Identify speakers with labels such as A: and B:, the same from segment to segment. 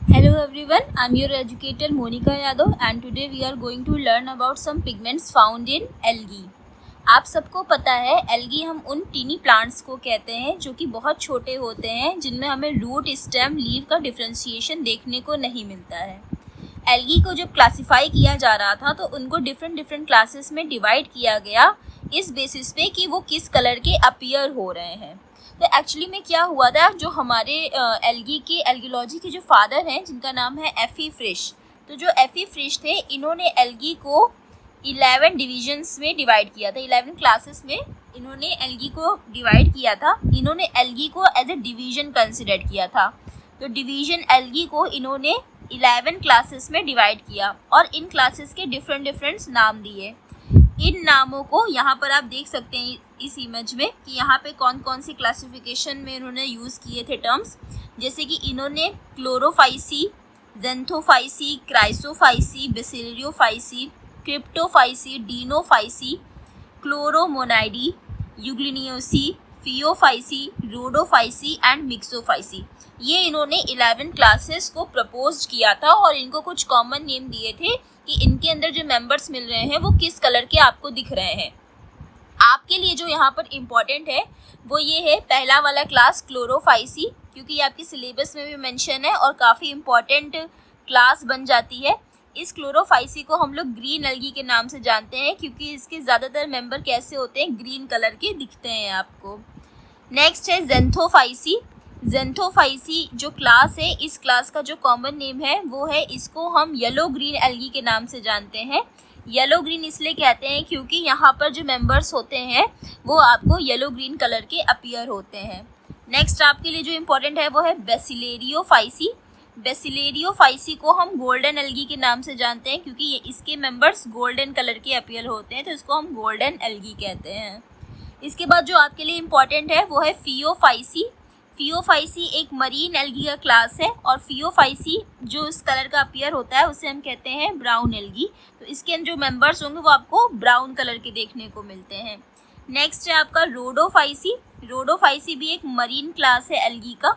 A: Hello everyone, I'm your educator Monica Yadav and today we are going to learn about some pigments found in algae. आप सबको पता है algae हम उन tiny plants को कहते हैं जो कि बहुत छोटे होते हैं, जिनमें हमें रूट, स्टेम, लीव का डिफ्रेंशिएशन देखने को नहीं मिलता है। एल्गी को जब क्लासिफाई किया जा रहा था तो उनको डिफरेंट क्लासेस में डिवाइड किया गया इस बेसिस पे कि वो किस कलर के अपीयर हो रहे हैं। तो एक्चुअली में क्या हुआ था, जो हमारे एल्गीलॉजी के जो फादर हैं जिनका नाम है एफी फ्रिश, तो जो एफी फ्रिश थे इन्होंने एल्गी को 11 डिविजन्स में डिवाइड किया था। 11 क्लासेस में इन्होंने एल्गी को डिवाइड किया था। इन्होंने एल्गी को एज ए डिवीजन कंसिडर किया था। तो डिवीजन एल्गी को इन्होंने 11 क्लासेस में डिवाइड किया और इन क्लासेस के डिफरेंट नाम दिए। इन नामों को यहाँ पर आप देख सकते हैं इस इमेज में कि यहाँ पे कौन कौन सी क्लासिफिकेशन में इन्होंने यूज़ किए थे टर्म्स, जैसे कि इन्होंने Chlorophyceae, Xanthophyceae, Chrysophyceae, Bacillariophyceae, Cryptophyceae, Dinophyceae, Chloromonadineae, Euglenineae, Phaeophyceae, Rhodophyceae and Myxophyceae, ये इन्होंने 11 क्लासेस को प्रपोज किया था और इनको कुछ कॉमन नेम दिए थे कि इनके अंदर जो मेंबर्स मिल रहे हैं वो किस कलर के आपको दिख रहे हैं। आपके लिए जो यहाँ पर इम्पॉर्टेंट है वो ये है पहला वाला क्लास क्लोरोफाइसी, क्योंकि ये आपके सिलेबस में भी मेंशन है और काफ़ी इम्पॉर्टेंट क्लास बन जाती है। इस क्लोरोफाइसी को हम लोग ग्रीन एल्गी के नाम से जानते हैं क्योंकि इसके ज़्यादातर मेंबर कैसे होते हैं, ग्रीन कलर के दिखते हैं आपको। नेक्स्ट है जेंथोफाइसी। जेंथोफाइसी जो क्लास है, इस क्लास का जो कॉमन नेम है वो है, इसको हम येलो ग्रीन एल्गी के नाम से जानते हैं। येलो ग्रीन इसलिए कहते हैं क्योंकि यहाँ पर जो मेंबर्स होते हैं वो आपको येलो ग्रीन कलर के अपीयर होते हैं। नेक्स्ट आपके लिए जो इम्पोर्टेंट है वो है बेसिलेरियोफाइसी। बेसिलेरियोफाइसी को हम गोल्डन एल्गी के नाम से जानते हैं क्योंकि ये इसके मेंबर्स गोल्डन कलर के अपीयर होते हैं, तो इसको हम गोल्डन एल्गी कहते हैं। इसके बाद जो आपके लिए इम्पोर्टेंट है वो है फियोफाइसी। फियोफाइसी एक मरीन एल्गी का क्लास है और फियोफाइसी जो इस कलर का अपीयर होता है उसे हम कहते हैं ब्राउन एल्गी। तो इसके अंदर जो मेंबर्स होंगे वो आपको ब्राउन कलर के देखने को मिलते हैं। नेक्स्ट है आपका रोडोफाइसी। रोडोफाइसी भी एक मरीन क्लास है एल्गी का।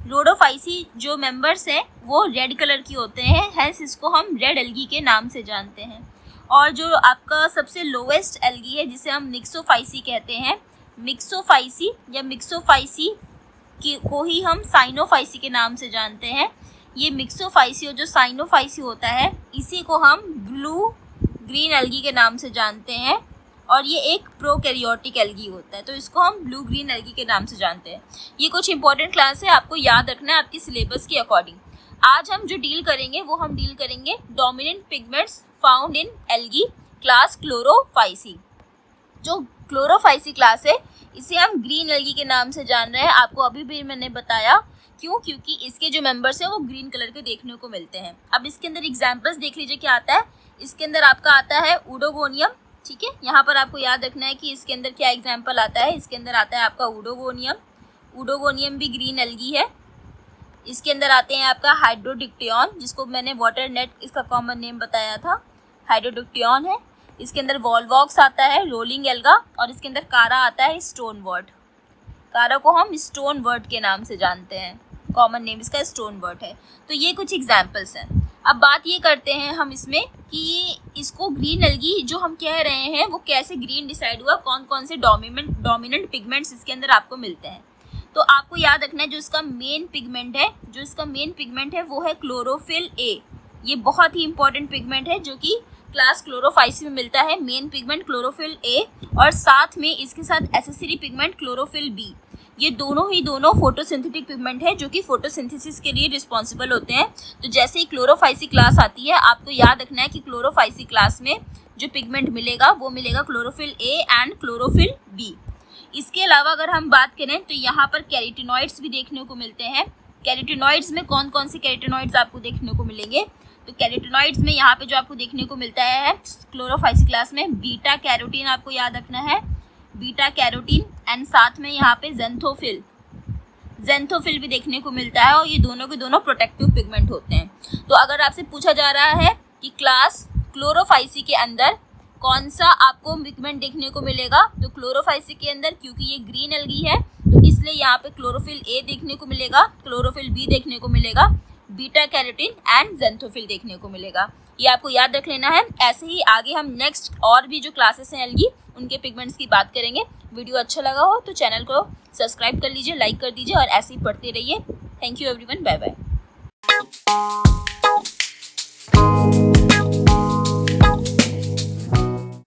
A: रोडोफाइसी जो मेंबर्स हैं वो रेड कलर की होते हैं, हैंस इसको हम रेड एल्गी के नाम से जानते हैं। और जो आपका सबसे लोवेस्ट एल्गी है जिसे हम मिक्सोफाइसी कहते हैं, मिक्सोफाइसी या मिक्सोफाइसी को ही हम साइनोफाइसी के नाम से जानते हैं। ये मिक्सोफाइसी और जो साइनोफाइसी होता है इसी को हम ब्लू ग्रीन एल्गी के नाम से जानते हैं और ये एक प्रोकैरियोटिक एल्गी होता है, तो इसको हम ब्लू ग्रीन एल्गी के नाम से जानते हैं। ये कुछ इंपॉर्टेंट क्लास है, आपको याद रखना है आपकी सिलेबस के अकॉर्डिंग। आज हम जो डील करेंगे वो हम डील करेंगे dominant pigments found in algae, class Chlorophyceae. जो क्लोरोफाइसी क्लास है इसे हम ग्रीन एल्गी के नाम से जान रहे हैं। आपको अभी भी मैंने बताया क्यों, क्योंकि इसके जो मेंबर्स हैं वो ग्रीन कलर के देखने को मिलते हैं। अब इसके अंदर एग्जांपल्स देख लीजिए क्या आता है। इसके अंदर आपका आता है उडोगोनियम, ठीक है। यहाँ पर आपको याद रखना है कि इसके अंदर क्या एग्जाम्पल आता है। इसके अंदर आता है आपका उडोगोनियम। उडोगोनियम भी ग्रीन एल्गी है। इसके अंदर आते हैं आपका हाइड्रोडिक्टियन, जिसको मैंने वाटर नेट इसका कॉमन नेम बताया था, हाइड्रोडिक्टियन है। इसके अंदर वॉलवॉक्स आता है, रोलिंग एल्गा, और इसके अंदर कारा आता है, स्टोन वर्ट। कारा को हम स्टोन वर्ट के नाम से जानते हैं, कॉमन नेम इसका स्टोन वर्ट है। तो ये कुछ एग्जाम्पल्स हैं। अब बात ये करते हैं हम इसमें कि इसको ग्रीन एल्गी जो हम कह रहे हैं वो कैसे ग्रीन डिसाइड हुआ, कौन कौन से डोमिनेंट पिगमेंट्स इसके अंदर आपको मिलते हैं। तो आपको याद रखना है जो इसका मेन पिगमेंट है वो है क्लोरोफिल ए। ये बहुत ही इंपॉर्टेंट पिगमेंट है जो कि क्लास क्लोरोफाइसी में मिलता है। मेन पिगमेंट क्लोरोफिल ए और साथ में इसके साथ एसेसरी पिगमेंट क्लोरोफिल बी। ये दोनों फोटोसिंथेटिक पिगमेंट है जो कि फोटोसिंथेसिस के लिए रिस्पॉन्सिबल होते हैं। तो जैसे ही क्लोरोफाइसी क्लास आती है आपको याद रखना है कि क्लोरोफाइसी क्लास में जो पिगमेंट मिलेगा वो मिलेगा chlorophyll A and chlorophyll B. इसके अलावा अगर हम बात करें तो यहाँ पर कैरोटीनॉइड्स भी देखने को मिलते हैं। कैरोटीनॉइड्स में कौन कौन से कैरोटीनॉइड्स आपको देखने को मिलेंगे, तो कैरोटीनॉइड्स में यहाँ पे जो आपको देखने को मिलता है क्लोरोफाइसी क्लास में बीटा कैरोटीन आपको याद रखना है, बीटा कैरोटीन, एंड साथ में यहाँ पे जेंथोफिल भी देखने को मिलता है और ये दोनों के दोनों प्रोटेक्टिव पिगमेंट होते हैं। तो अगर आपसे पूछा जा रहा है कि क्लास क्लोरोफाइसी के अंदर कौन सा आपको पिगमेंट देखने को मिलेगा, तो क्लोरोफाइसी के अंदर क्योंकि ये ग्रीन एल्गी है तो इसलिए यहाँ पे क्लोरोफिल ए देखने को मिलेगा, क्लोरोफिल बी देखने को मिलेगा, बीटा कैरोटीन एंड ज़ेंथोफिल देखने को मिलेगा। ये आपको याद रख लेना है। ऐसे ही आगे हम नेक्स्ट और भी जो क्लासेस हैं एल्गी उनके पिगमेंट्स की बात करेंगे। वीडियो अच्छा लगा हो तो चैनल को सब्सक्राइब कर लीजिए, लाइक कर दीजिए और ऐसे ही पढ़ते रहिए। Thank you everyone, bye bye.